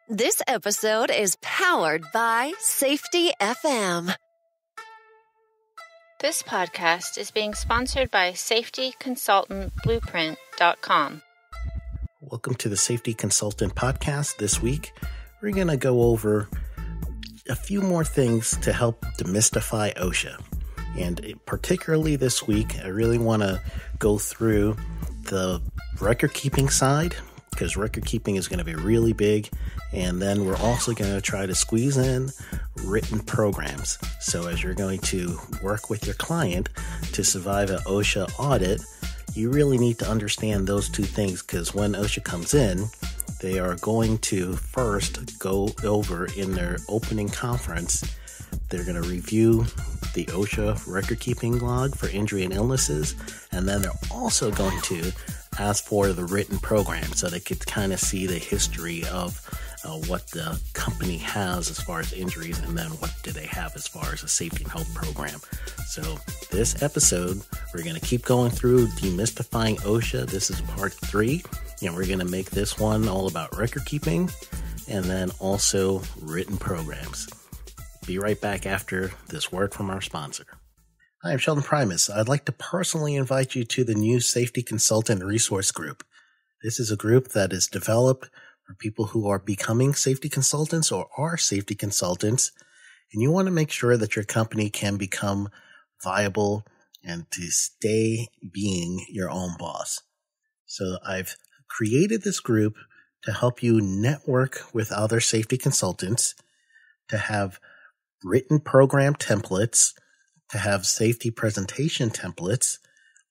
This episode is powered by Safety FM. This podcast is being sponsored by safetyconsultantblueprint.com. Welcome to the Safety Consultant Podcast. This week, we're going to go over a few more things to help demystify OSHA. And particularly this week, I really want to go through the record keeping side, because record keeping is going to be really big. And then we're also going to try to squeeze in written programs. So as you're going to work with your client to survive an OSHA audit, you really need to understand those two things, because when OSHA comes in, they are going to first go over in their opening conference. They're going to review the OSHA record keeping log for injury and illnesses. And then they're also going to ask for the written program so they could kind of see the history of what the company has as far as injuries, and then what do they have as far as a safety and health program. So this episode, we're going to keep going through demystifying OSHA. This is part 3, and we're going to make this one all about record keeping and then also written programs. Be right back after this word from our sponsor. Hi, I'm Sheldon Primus. I'd like to personally invite you to the new Safety Consultant Resource Group. This is a group that is developed for people who are becoming safety consultants or are safety consultants, and you want to make sure that your company can become viable and to stay being your own boss. So I've created this group to help you network with other safety consultants, to have written program templates, to have safety presentation templates.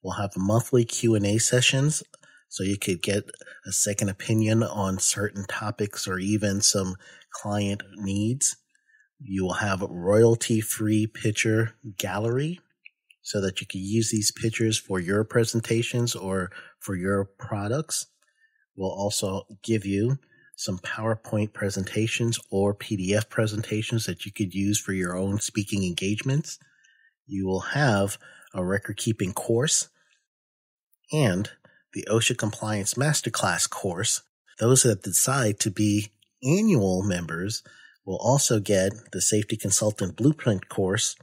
We'll have monthly Q&A sessions so you could get a second opinion on certain topics or even some client needs. You will have a royalty-free picture gallery so that you can use these pictures for your presentations or for your products. We'll also give you some PowerPoint presentations or PDF presentations that you could use for your own speaking engagements. You will have a record-keeping course and the OSHA Compliance Masterclass course. Those that decide to be annual members will also get the Safety Consultant Blueprint course.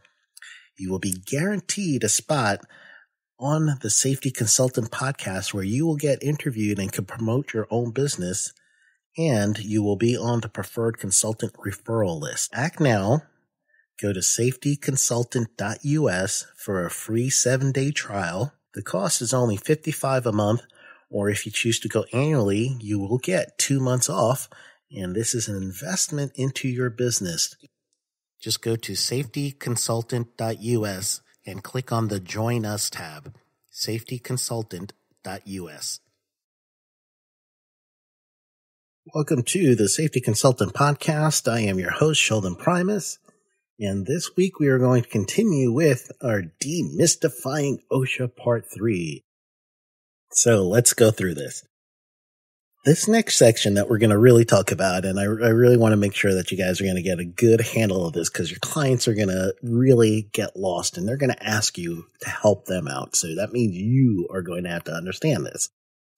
You will be guaranteed a spot on the Safety Consultant podcast where you will get interviewed and can promote your own business, and you will be on the preferred consultant referral list. Act now. Go to safetyconsultant.us for a free 7-day trial. The cost is only $55 a month, or if you choose to go annually, you will get 2 months off, and this is an investment into your business. Just go to safetyconsultant.us and click on the Join Us tab, safetyconsultant.us. Welcome to the Safety Consultant Podcast. I am your host, Sheldon Primus. And this week we are going to continue with our Demystifying OSHA Part 3. So let's go through this. This next section that we're going to really talk about, and I really want to make sure that you guys are going to get a good handle of this, because your clients are going to really get lost and they're going to ask you to help them out. So that means you are going to have to understand this.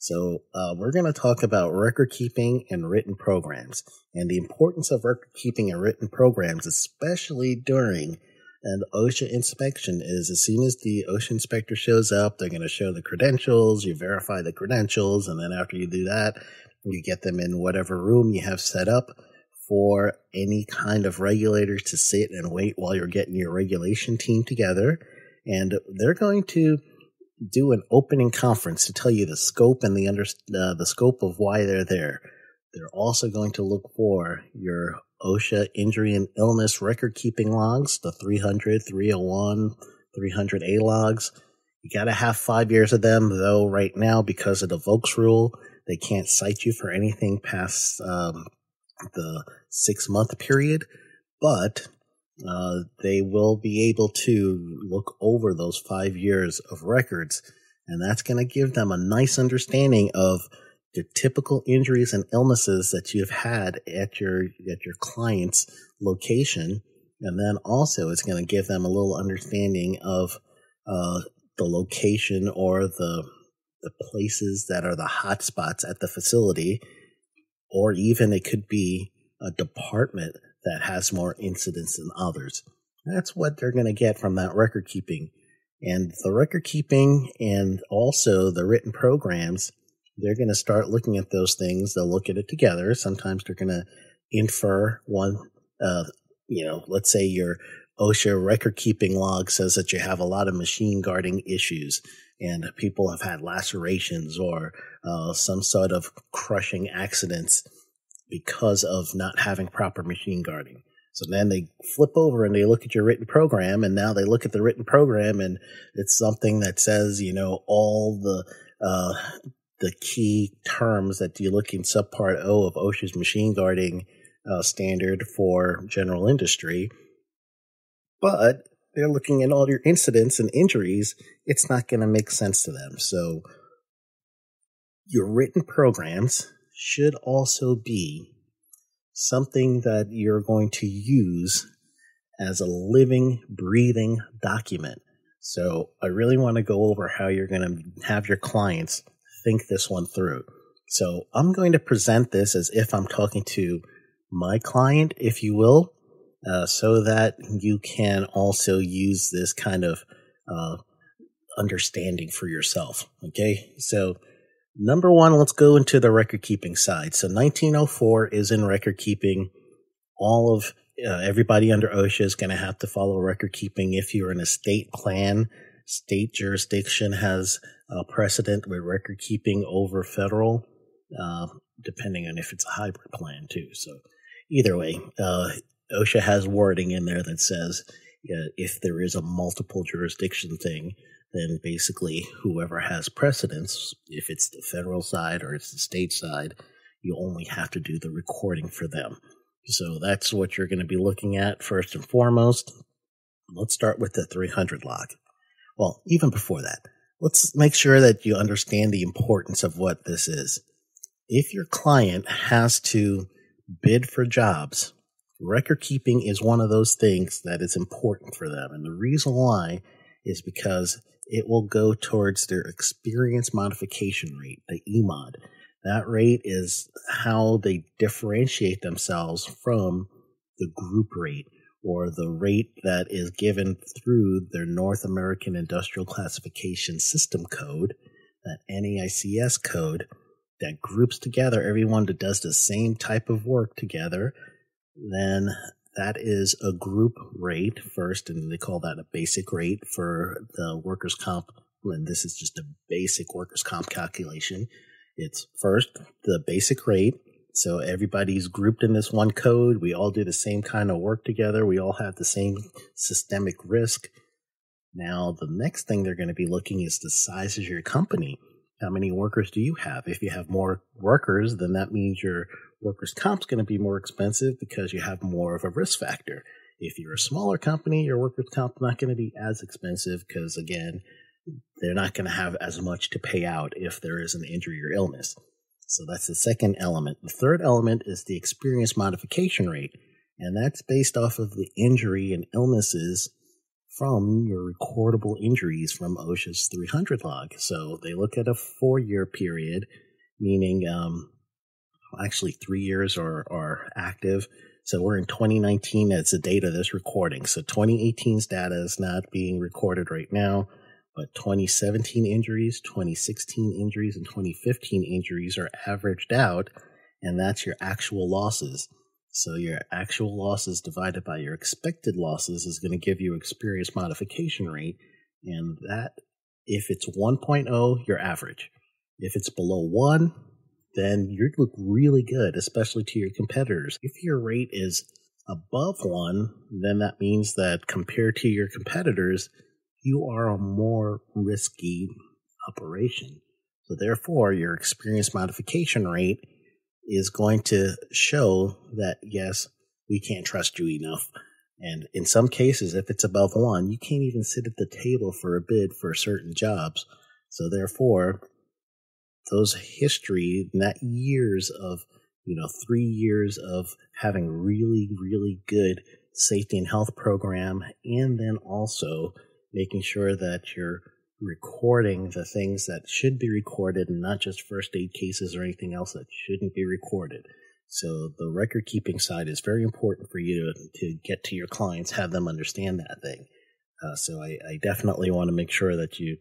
So we're going to talk about record keeping and written programs, and the importance of record keeping and written programs, especially during an OSHA inspection, is as soon as the OSHA inspector shows up, they're going to show the credentials, you verify the credentials, and then after you do that, you get them in whatever room you have set up for any kind of regulator to sit and wait while you're getting your regulation team together. And they're going to do an opening conference to tell you the scope and the scope of why they're there. They're also going to look for your OSHA injury and illness record keeping logs, the 300, 301, 300A logs. You got to have 5 years of them, though right now, because of the Volks rule, they can't cite you for anything past the 6-month period, but they will be able to look over those 5 years of records, and that's going to give them a nice understanding of the typical injuries and illnesses that you've had at your client's location. And then also it's going to give them a little understanding of the location or the places that are the hot spots at the facility, or even it could be a department that has more incidents than others. That's what they're going to get from that record keeping. And the record keeping and also the written programs, they're going to start looking at those things. They'll look at it together. Sometimes they're going to infer one, let's say your OSHA record keeping log says that you have a lot of machine guarding issues and people have had lacerations or some sort of crushing accidents because of not having proper machine guarding. So then they flip over and they look at your written program, and now they look at the written program and it's something that says, all the key terms that you look in subpart O of OSHA's machine guarding standard for general industry. But they're looking at all your incidents and injuries. It's not going to make sense to them. So your written programs should also be something that you're going to use as a living, breathing document. So I really want to go over how you're going to have your clients think this one through. So I'm going to present this as if I'm talking to my client, if you will, so that you can also use this kind of understanding for yourself. Okay, so number one, let's go into the record keeping side. So 1904 is in record keeping. All of everybody under OSHA is going to have to follow record keeping. If you're in a state plan, state jurisdiction has precedent with record keeping over federal, depending on if it's a hybrid plan too. So either way, OSHA has wording in there that says if there is a multiple jurisdiction thing, then basically whoever has precedence, if it's the federal side or it's the state side, you only have to do the recording for them. So that's what you're going to be looking at first and foremost. Let's start with the 300 log. Well, even before that, let's make sure that you understand the importance of what this is. If your client has to bid for jobs, record keeping is one of those things that is important for them. And the reason why is because it will go towards their experience modification rate, the EMOD. That rate is how they differentiate themselves from the group rate or the rate that is given through their North American Industrial Classification System code, that NAICS code that groups together everyone that does the same type of work together. Then that is a group rate first, and they call that a basic rate for the workers' comp. And this is just a basic workers' comp calculation. It's first the basic rate. So everybody's grouped in this one code. We all do the same kind of work together. We all have the same systemic risk. Now, the next thing they're going to be looking is the size of your company. How many workers do you have? If you have more workers, then that means your workers' comp is going to be more expensive because you have more of a risk factor. If you're a smaller company, your workers' comp is not going to be as expensive because, again, they're not going to have as much to pay out if there is an injury or illness. So that's the second element. The third element is the experience modification rate, and that's based off of the injury and illnesses from your recordable injuries from OSHA's 300 log. So they look at a 4-year period, meaning actually 3 years are active. So we're in 2019 as the date of this recording. So 2018's data is not being recorded right now, but 2017 injuries, 2016 injuries, and 2015 injuries are averaged out, and that's your actual losses. So your actual losses divided by your expected losses is going to give you experience modification rate, and that, if it's 1.0, you're average. If it's below 1, then you look really good, especially to your competitors. If your rate is above 1, then that means that compared to your competitors, you are a more risky operation. So therefore, your experience modification rate is going to show that, yes, we can't trust you enough. And in some cases, if it's above 1, you can't even sit at the table for a bid for certain jobs. So therefore, those history, that years of, 3 years of having really, really good safety and health program, and then also making sure that you're recording the things that should be recorded and not just first aid cases or anything else that shouldn't be recorded. So the record keeping side is very important for you to get to your clients, have them understand that thing. So I definitely want to make sure that you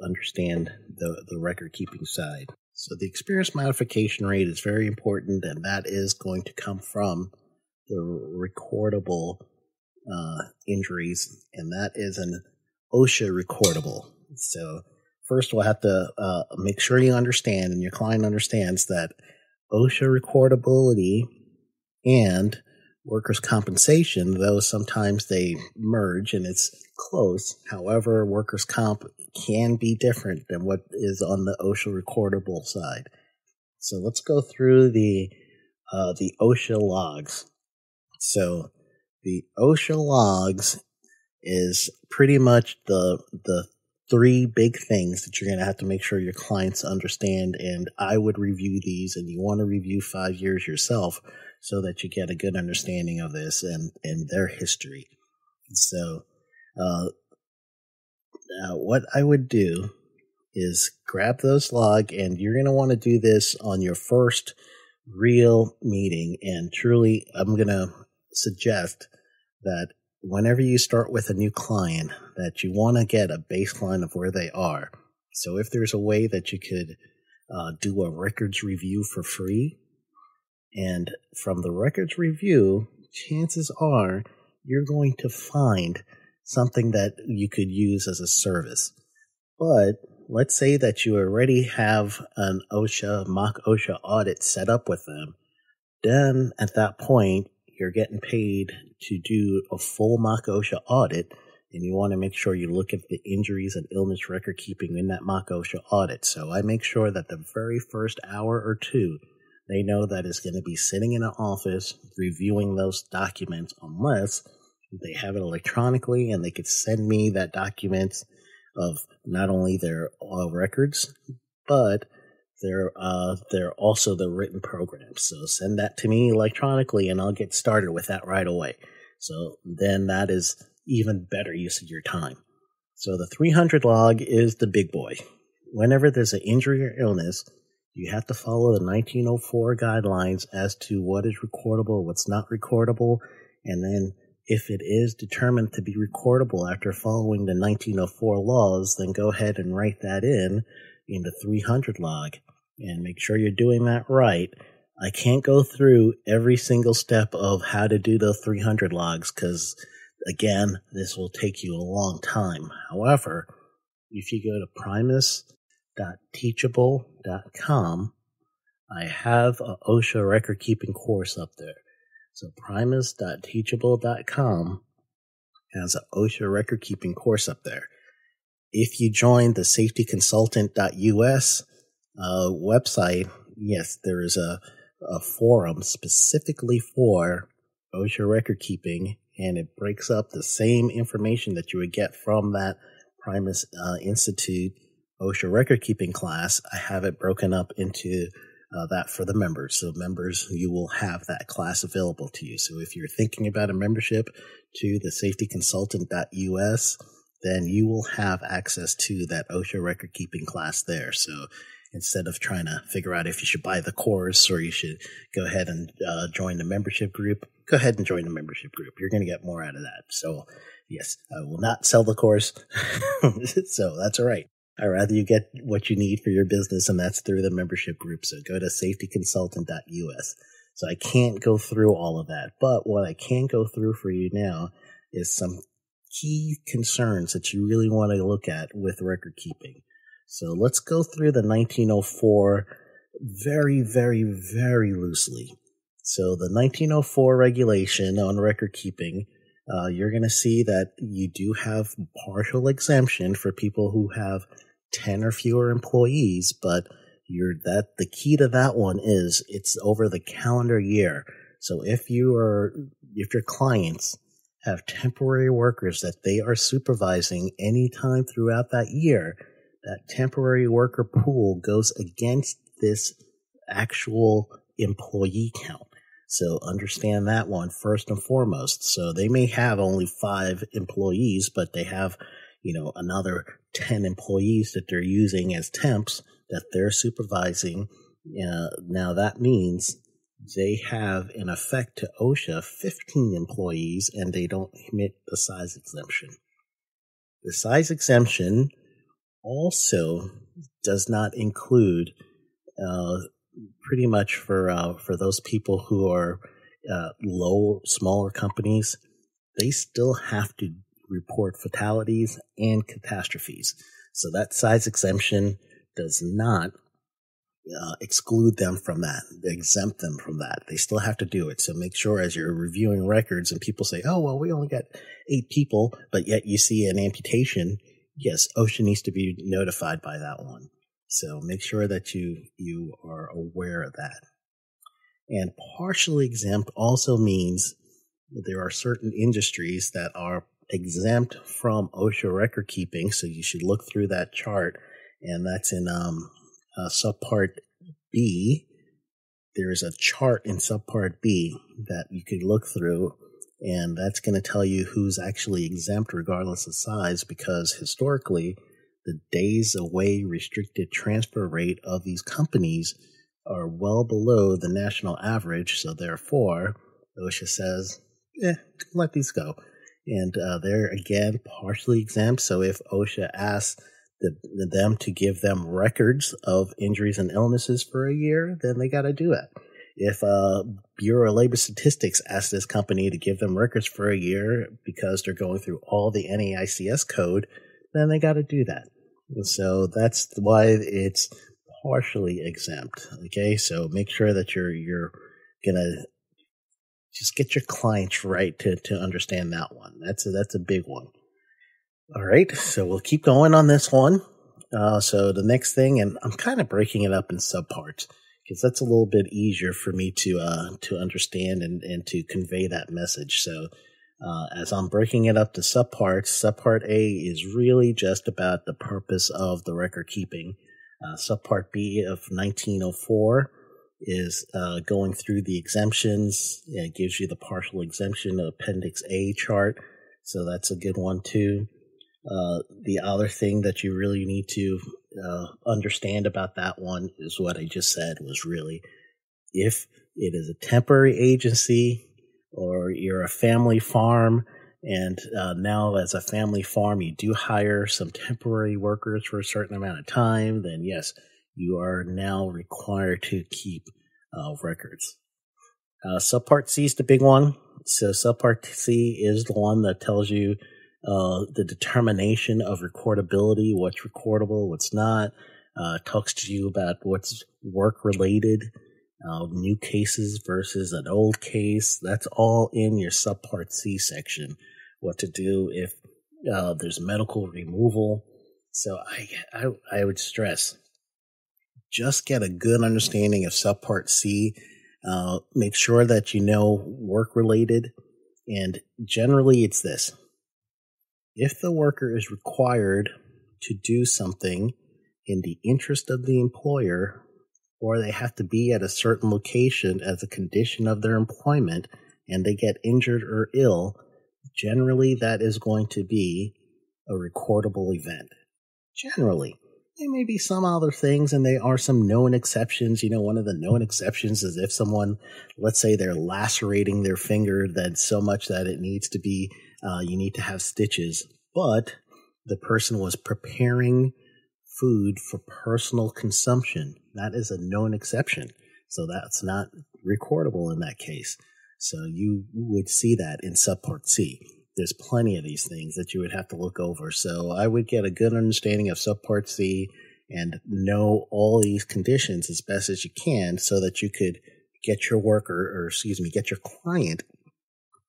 understand the record keeping side. So the experience modification rate is very important, and that is going to come from the recordable injuries, and that is an OSHA recordable. So first we'll have to make sure you understand and your client understands that OSHA recordability and workers' compensation, though sometimes they merge and it's close. However, workers' comp can be different than what is on the OSHA recordable side. So let's go through the OSHA logs. So the OSHA logs is pretty much the three big things that you're going to have to make sure your clients understand. And I would review these, and you want to review 5 years yourself so that you get a good understanding of this and their history. So now what I would do is grab those log, and you're going to want to do this on your first real meeting. And truly, I'm going to suggest that whenever you start with a new client, that you want to get a baseline of where they are. So if there's a way that you could do a records review for free, and from the records review, chances are you're going to find something that you could use as a service. But let's say that you already have an mock OSHA audit set up with them. Then at that point, you're getting paid to do a full mock OSHA audit, and you want to make sure you look at the injuries and illness record keeping in that mock OSHA audit. So I make sure that the very first hour or two, they know that it's going to be sitting in an office reviewing those documents, unless they have it electronically and they could send me that document of not only their records, but they're also the written programs. So send that to me electronically, and I'll get started with that right away. So then that is even better use of your time. So the 300 log is the big boy. Whenever there's an injury or illness, you have to follow the 1904 guidelines as to what is recordable, what's not recordable, and then if it is determined to be recordable after following the 1904 laws, then go ahead and write that in the 300 log, and make sure you're doing that right. I can't go through every single step of how to do the 300 logs because, again, this will take you a long time. However, if you go to primus.teachable.com, I have an OSHA record keeping course up there. So primus.teachable.com has an OSHA record keeping course up there. If you join the safetyconsultant.us website, yes, there is a forum specifically for OSHA record keeping, and it breaks up the same information that you would get from that Primus Institute OSHA record keeping class. I have it broken up into that for the members. So members, you will have that class available to you. So if you're thinking about a membership to the safetyconsultant.us, then you will have access to that OSHA record keeping class there. So instead of trying to figure out if you should buy the course or you should go ahead and join the membership group, go ahead and join the membership group. You're going to get more out of that. So yes, I will not sell the course. So that's all right. I'd rather you get what you need for your business, and that's through the membership group. So go to safetyconsultant.us. So I can't go through all of that, but what I can go through for you now is some key concerns that you really want to look at with record keeping. So let's go through the 1904 very, very, very loosely. So the 1904 regulation on record keeping, you're going to see that you do have partial exemption for people who have 10 or fewer employees, but the key to that one is it's over the calendar year. So if your clients have temporary workers that they are supervising anytime throughout that year, that temporary worker pool goes against this actual employee count. So understand that one first and foremost. So they may have only 5 employees, but they have, another 10 employees that they're using as temps that they're supervising. Now that means they have in effect to OSHA 15 employees, and they don't hit the size exemption. The size exemption also does not include pretty much for those people who are smaller companies. They still have to report fatalities and catastrophes. So that size exemption does not exclude them from that, exempt them from that. They still have to do it. So make sure as you're reviewing records and people say, oh, well, we only got 8 people, but yet you see an amputation. Yes, OSHA needs to be notified by that one. So make sure that you are aware of that. And partially exempt also means that there are certain industries that are exempt from OSHA record keeping. So you should look through that chart, and that's in subpart B. There's a chart in subpart B that you could look through, and that's going to tell you who's actually exempt regardless of size, because historically the days away restricted transfer rate of these companies are well below the national average. So therefore, OSHA says, let these go. And they're, again, partially exempt. So if OSHA asks them to give them records of injuries and illnesses for a year, then they got to do it. If Bureau of Labor Statistics asks this company to give them records for a year because they're going through all the NAICS code, then they got to do that. And so that's why it's partially exempt. Okay, so make sure that you're gonna just get your clients right to understand that one. That's a big one. All right, so we'll keep going on this one. So the next thing, and I'm kind of breaking it up in subparts because that's a little bit easier for me to understand and to convey that message. So as I'm breaking it up to subparts, subpart A is really just about the purpose of the record keeping. Subpart B of 1904 is going through the exemptions. It gives you the partial exemption Appendix A chart, so that's a good one too. The other thing that you really need to understand about that one is what I just said was really, if it is a temporary agency or you're a family farm, and now as a family farm you do hire some temporary workers for a certain amount of time, then yes, you are now required to keep records. Subpart C is the big one. So subpart C is the one that tells you the determination of recordability, what's recordable, what's not. Talks to you about what's work-related, new cases versus an old case. That's all in your subpart C section. What to do if there's medical removal. So I would stress, just get a good understanding of subpart C. Make sure that you know work-related. And generally it's this. If the worker is required to do something in the interest of the employer, or they have to be at a certain location as a condition of their employment, and they get injured or ill, generally that is going to be a recordable event. Generally. There may be some other things, and there are some known exceptions. You know, one of the known exceptions is if someone, let's say they're lacerating their finger that so much that it needs to be, you need to have stitches, but the person was preparing food for personal consumption. That is a known exception. So that's not recordable in that case. So you would see that in subpart C. There's plenty of these things that you would have to look over. So I would get a good understanding of subpart C and know all these conditions as best as you can so that you could get your get your client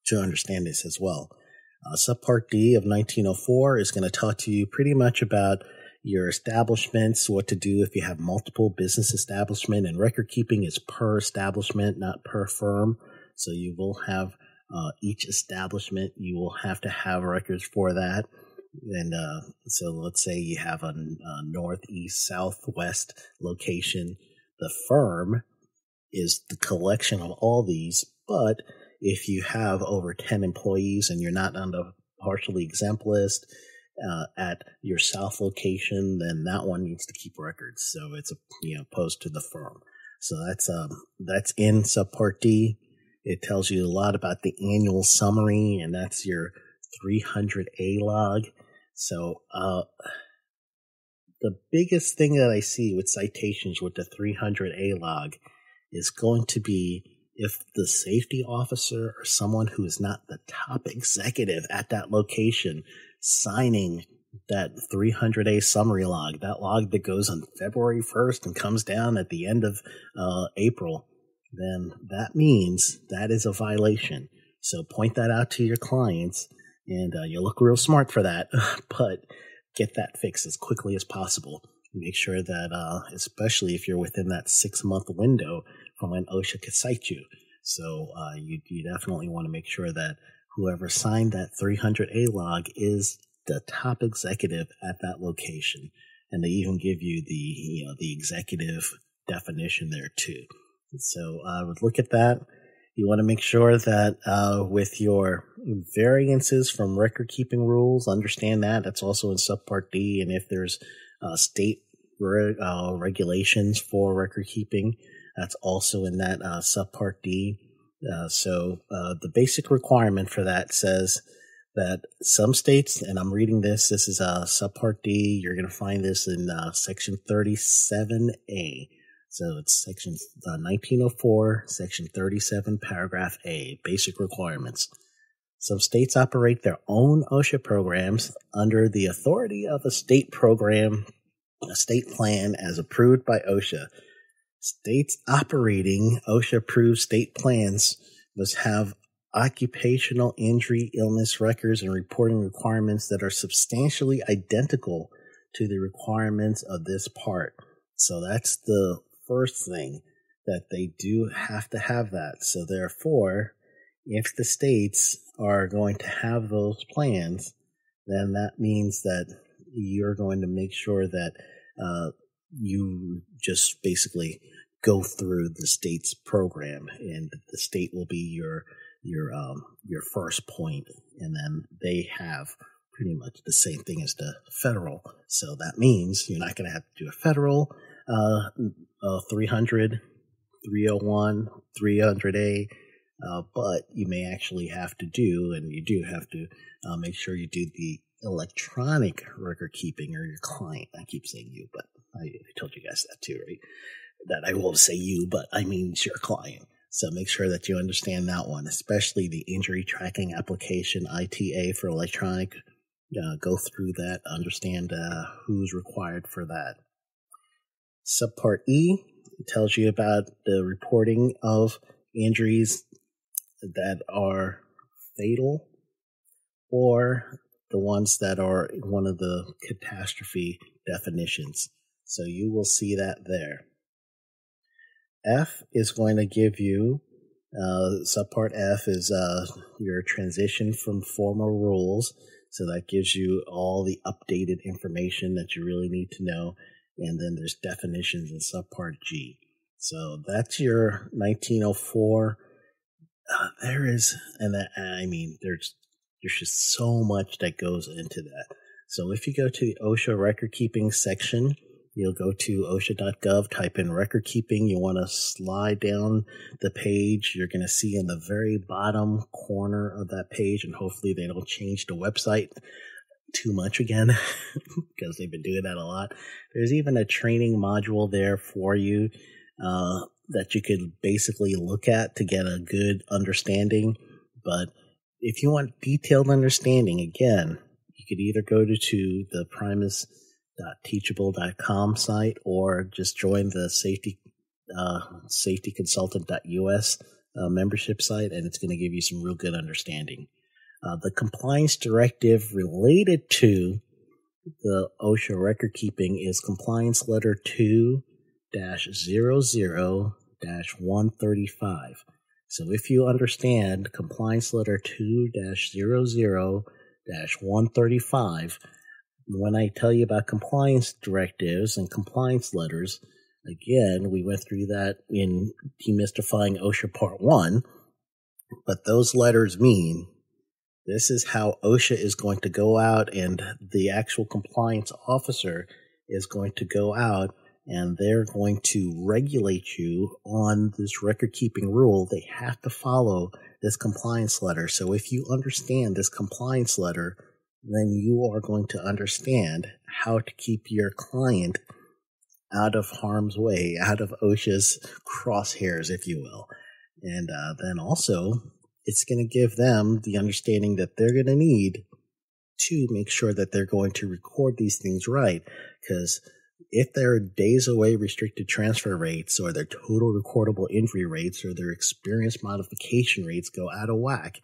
to understand this as well. Subpart D of 1904 is going to talk to you pretty much about your establishments, what to do if you have multiple business establishment, and record keeping is per establishment, not per firm. So you will have each establishment, you will have to have records for that. And so let's say you have a northeast, southwest location. The firm is the collection of all these, but if you have over 10 employees and you're not on the partially exempt list at your south location, then that one needs to keep records. So it's opposed to the firm. So that's in Subpart D. It tells you a lot about the annual summary, and that's your 300A log. So the biggest thing that I see with citations with the 300A log is going to be if the safety officer or someone who is not the top executive at that location signing that 300A summary log, that log that goes on February 1st and comes down at the end of April, then that means that is a violation. So point that out to your clients, and you look real smart for that, but get that fixed as quickly as possible. Make sure that, especially if you're within that 6-month window from when OSHA could cite you. So you definitely want to make sure that whoever signed that 300A log is the top executive at that location. And they even give you the executive definition there too. So I would look at that. You want to make sure that with your variances from record keeping rules, understand that. That's also in Subpart D. And if there's state regulations for record keeping, that's also in that Subpart D. So the basic requirement for that says that some states, and I'm reading this is Subpart D. You're going to find this in Section 37A. So it's Section 1904, Section 37, Paragraph A, basic requirements. Some states operate their own OSHA programs under the authority of a state program, a state plan as approved by OSHA. States operating OSHA-approved state plans must have occupational injury, illness records, and reporting requirements that are substantially identical to the requirements of this part. So that's the first thing, that they do have to have that. So therefore, if the states are going to have those plans, then that means that you're going to make sure that you just basically go through the state's program, and the state will be your first point, and then they have pretty much the same thing as the federal. So that means you're not going to have to do a federal 300, 301, 300A, but you may actually have to do, and you do have to make sure you do the electronic record keeping, or your client. I keep saying you, but I told you guys that too, right? That I won't say you, but I mean it's your client. So make sure that you understand that one, especially the injury tracking application, ITA, for electronic. Go through that, understand who's required for that. Subpart E tells you about the reporting of injuries that are fatal, or the ones that are in one of the catastrophe definitions. So you will see that there. F is going to give you, Subpart F is your transition from former rules. So that gives you all the updated information that you really need to know. And then there's definitions in Subpart G. So that's your 1904. There's just so much that goes into that. So if you go to the OSHA record keeping section, you'll go to OSHA.gov, type in record keeping. You want to slide down the page. You're going to see in the very bottom corner of that page, and hopefully they don't change the website too much again, because they've been doing that a lot. There's even a training module there for you that you could basically look at to get a good understanding. But if you want detailed understanding, again, you could either go to the primus.teachable.com site, or just join the safetyconsultant.us membership site, and it's going to give you some real good understanding. The compliance directive related to the OSHA record keeping is Compliance Letter 2-00-135. So if you understand Compliance Letter 2-00-135, when I tell you about compliance directives and compliance letters, again, we went through that in Demystifying OSHA Part 1, but those letters mean this is how OSHA is going to go out, and the actual compliance officer is going to go out and they're going to regulate you on this record-keeping rule. They have to follow this compliance letter. So if you understand this compliance letter, then you are going to understand how to keep your client out of harm's way, out of OSHA's crosshairs, if you will. And then also, it's going to give them the understanding that they're going to need to make sure that they're going to record these things right. Because if their days away restricted transfer rates or their total recordable injury rates or their experience modification rates go out of whack,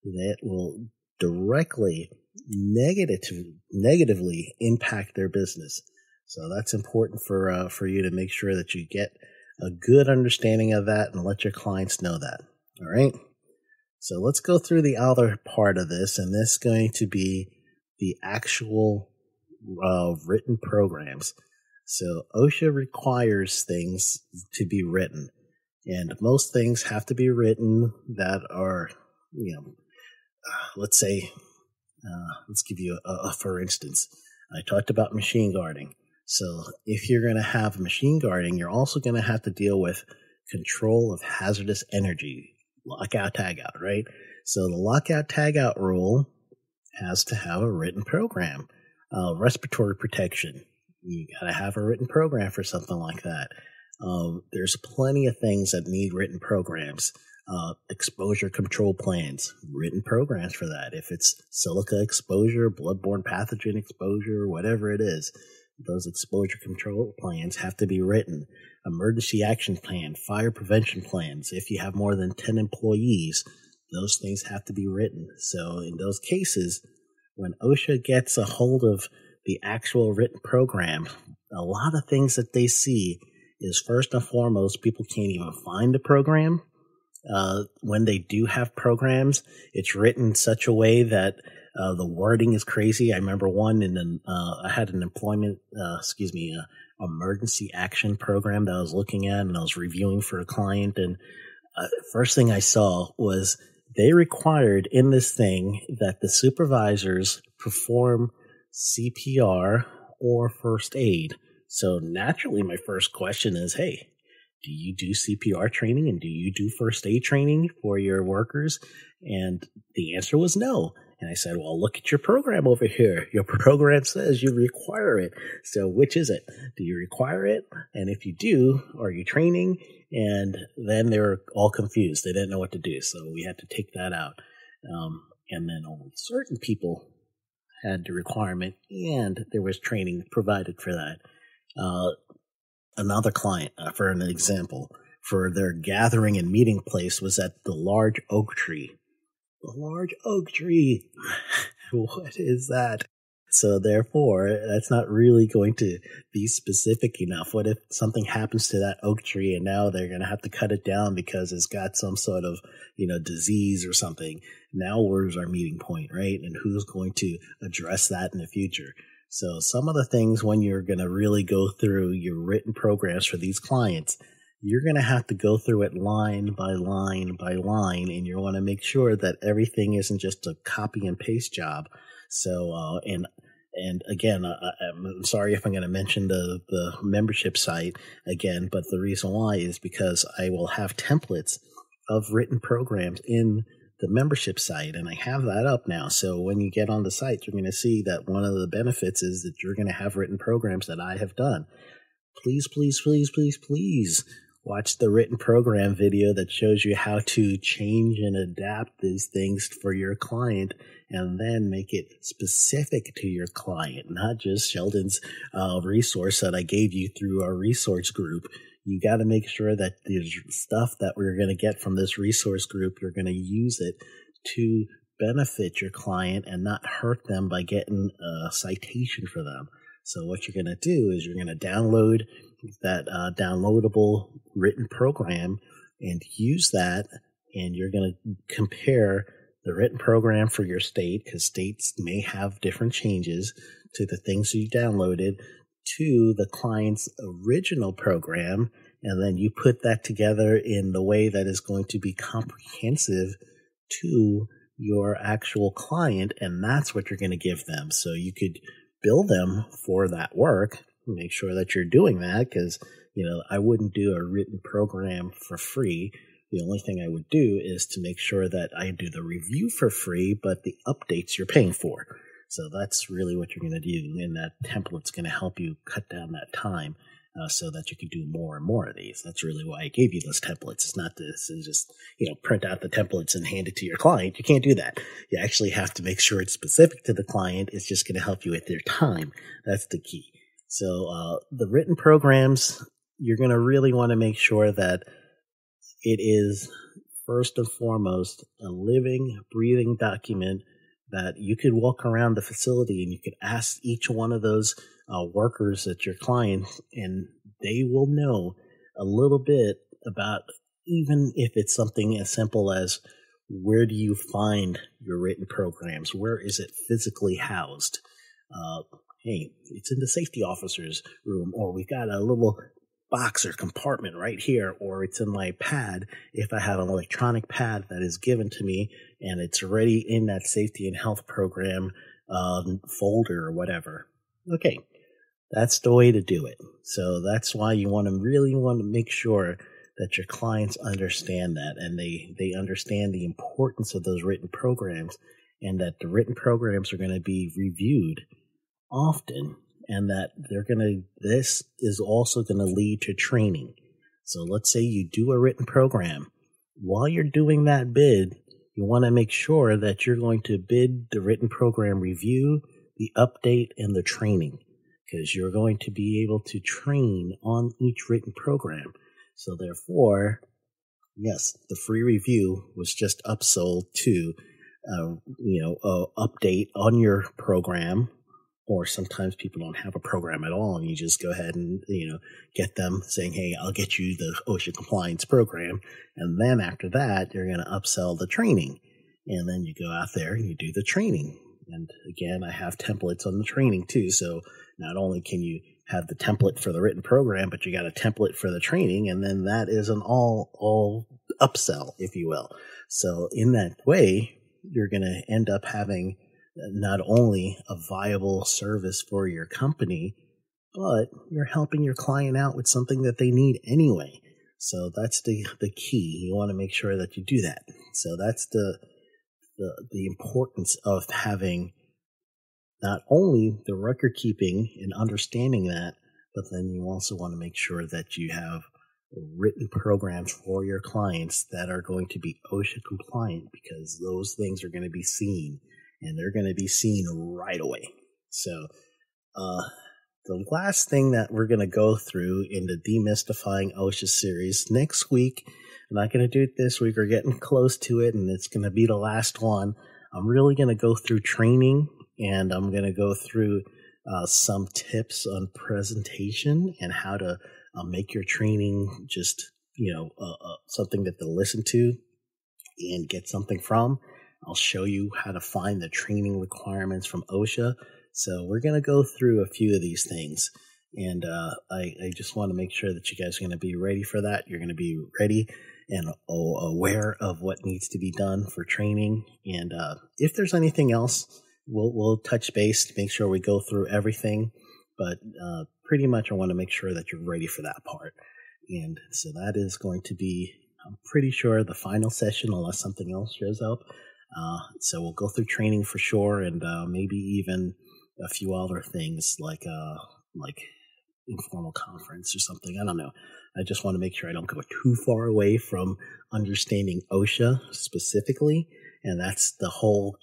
that will directly negatively impact their business. So that's important for you to make sure that you get a good understanding of that and let your clients know that. All right. So let's go through the other part of this, and this is going to be the actual written programs. So OSHA requires things to be written, and most things have to be written that are, let's say, let's give you a for instance. I talked about machine guarding. So if you're going to have machine guarding, you're also going to have to deal with control of hazardous energy, lockout, tagout, right? So the lockout, tagout rule has to have a written program. Respiratory protection, you got to have a written program for something like that. There's plenty of things that need written programs. Exposure control plans, written programs for that. If it's silica exposure, bloodborne pathogen exposure, whatever it is, those exposure control plans have to be written. Emergency action plan, fire prevention plans. If you have more than 10 employees, those things have to be written. So in those cases, when OSHA gets a hold of the actual written program, a lot of things that they see is, first and foremost, people can't even find the program. When they do have programs, it's written in such a way that the wording is crazy. I remember one I had an emergency action program that I was looking at, and I was reviewing for a client. And first thing I saw was they required in this thing that the supervisors perform CPR or first aid. So naturally, my first question is, hey, do you do CPR training and do you do first aid training for your workers? And the answer was no. And I said, well, look at your program over here. Your program says you require it. So which is it? Do you require it? And if you do, are you training? And then they were all confused. They didn't know what to do. So we had to take that out. And then only certain people had the requirement, and there was training provided for that. Another client, for an example, for their gathering and meeting place was at the large oak tree. The large oak tree. What is that? So therefore, that's not really going to be specific enough. What if something happens to that oak tree and now they're going to have to cut it down because it's got some sort of, disease or something? Now where's our meeting point, right? And who's going to address that in the future? So some of the things, when you're going to really go through your written programs for these clients, you're going to have to go through it line by line by line, and you want to make sure that everything isn't just a copy and paste job. So, and again, I'm sorry if I'm going to mention the membership site again, but the reason why is because I will have templates of written programs in the membership site, and I have that up now. So when you get on the site, you're going to see that one of the benefits is that you're going to have written programs that I have done. Please, please, please, please, please watch the written program video that shows you how to change and adapt these things for your client, and then make it specific to your client, not just Sheldon's resource that I gave you through our resource group. You got to make sure that the stuff that we're going to get from this resource group, you're going to use it to benefit your client and not hurt them by getting a citation for them. So what you're going to do is you're going to download that downloadable written program and use that, and you're going to compare the written program for your state, because states may have different changes to the things you downloaded, to the client's original program, and then you put that together in the way that is going to be comprehensive to your actual client, and that's what you're going to give them. So you could bill them for that work, make sure that you're doing that, because, I wouldn't do a written program for free. The only thing I would do is to make sure that I do the review for free, but the updates you're paying for. So that's really what you're going to do, and that template's going to help you cut down that time so that you can do more and more of these. That's really why I gave you those templates. It's not this is just, print out the templates and hand it to your client. You can't do that. You actually have to make sure it's specific to the client. It's just going to help you with their time. That's the key. So the written programs, you're going to really want to make sure that it is first and foremost a living, breathing document that you could walk around the facility and you could ask each one of those workers at your client, and they will know a little bit about, even if it's something as simple as, where do you find your written programs? Where is it physically housed? Hey, it's in the safety officer's room, or we've got a little box or compartment right here, or it's in my pad if I have an electronic pad that is given to me and it's already in that safety and health program folder or whatever. Okay, that's the way to do it. So that's why you really want to make sure that your clients understand that, and they understand the importance of those written programs, and that the written programs are going to be reviewed often, and that this is also going to lead to training. So let's say you do a written program. While you're doing that bid, you want to make sure that you're going to bid the written program review, the update, and the training, because you're going to be able to train on each written program. So therefore, yes, the free review was just upsold to, update on your program. Or sometimes people don't have a program at all, and you just go ahead and, get them saying, hey, I'll get you the OSHA compliance program. And then after that, you're going to upsell the training. And then you go out there and you do the training. And again, I have templates on the training too. So not only can you have the template for the written program, but you got a template for the training. And then that is an all upsell, if you will. So in that way, you're going to end up having not only a viable service for your company, but you're helping your client out with something that they need anyway. So that's the key. You want to make sure that you do that. So that's the importance of having not only the record keeping and understanding that, but then you also want to make sure that you have written programs for your clients that are going to be OSHA compliant, because those things are going to be seen. And they're going to be seen right away. So the last thing that we're going to go through in the Demystifying OSHA series next week, I'm not going to do it this week. We're getting close to it, and it's going to be the last one. I'm really going to go through training, and I'm going to go through some tips on presentation and how to make your training just, something that they'll listen to and get something from. I'll show you how to find the training requirements from OSHA. So we're going to go through a few of these things. And I just want to make sure that you guys are going to be ready for that. You're going to be ready and aware of what needs to be done for training. And if there's anything else, we'll touch base to make sure we go through everything. But pretty much I want to make sure that you're ready for that part. And so that is going to be, I'm pretty sure, the final session, unless something else shows up. So we'll go through training for sure, and maybe even a few other things like informal conference or something. I don't know. I just want to make sure I don't go too far away from understanding OSHA specifically, and that's the whole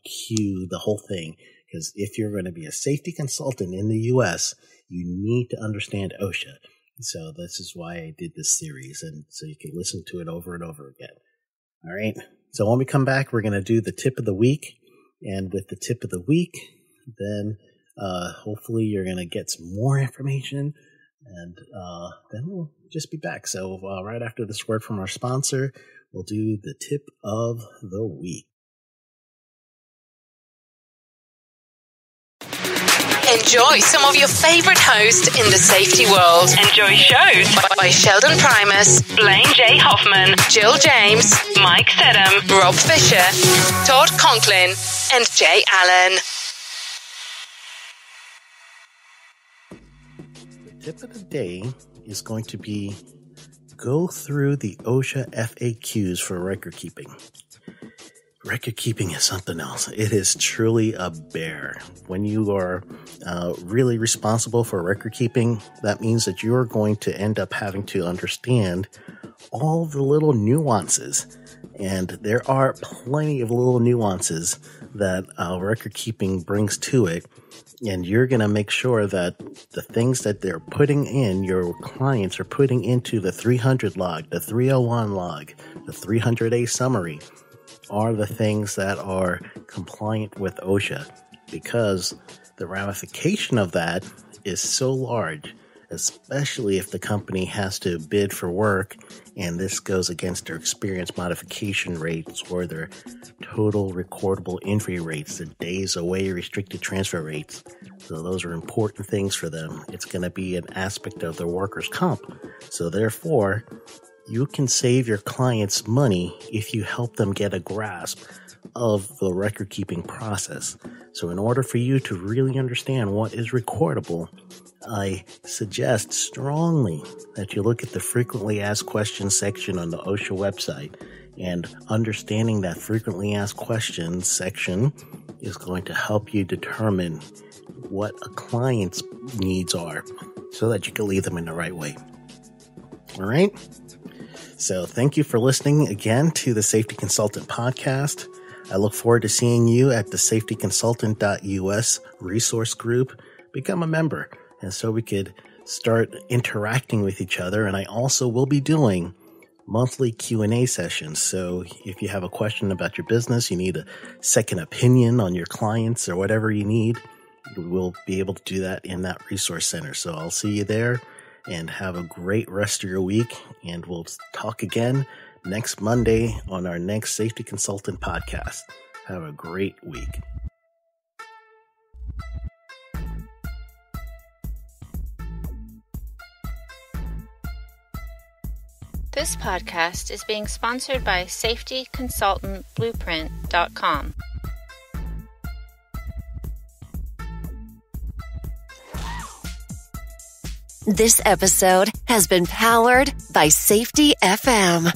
thing. Because if you're going to be a safety consultant in the U.S., you need to understand OSHA. So this is why I did this series, and so you can listen to it over and over again. All right. So when we come back, we're going to do the tip of the week. And with the tip of the week, then hopefully you're going to get some more information. And then we'll just be back. So right after this word from our sponsor, we'll do the tip of the week. Enjoy some of your favorite hosts in the safety world. Enjoy shows by Sheldon Primus, Blaine J. Hoffman, Jill James, Mike Sedham, Rob Fisher, Todd Conklin, and Jay Allen. tip of the day is going to be go through the OSHA FAQs for record keeping. Record keeping is something else. It is truly a bear. When you are really responsible for record keeping, that means that you're going to end up having to understand all the little nuances. And there are plenty of little nuances that record keeping brings to it. And you're going to make sure that the things that they're putting in, your clients are putting into the 300 log, the 301 log, the 300A summary, are the things that are compliant with OSHA, because the ramification of that is so large, especially if the company has to bid for work and this goes against their experience modification rates or their total recordable injury rates, the days away restricted transfer rates. So those are important things for them. It's going to be an aspect of their workers' comp. So therefore, you can save your clients money if you help them get a grasp of the record keeping process. So in order for you to really understand what is recordable, I suggest strongly that you look at the frequently asked questions section on the OSHA website. And understanding that frequently asked questions section is going to help you determine what a client's needs are so that you can lead them in the right way. All right? So thank you for listening again to the Safety Consultant Podcast. I look forward to seeing you at the safetyconsultant.us resource group. Become a member, and so we could start interacting with each other. And I also will be doing monthly Q&A sessions. So if you have a question about your business, you need a second opinion on your clients or whatever you need, we'll be able to do that in that resource center. So I'll see you there. And have a great rest of your week. And we'll talk again next Monday on our next Safety Consultant Podcast. Have a great week. This podcast is being sponsored by safetyconsultantblueprint.com. This episode has been powered by Safety FM.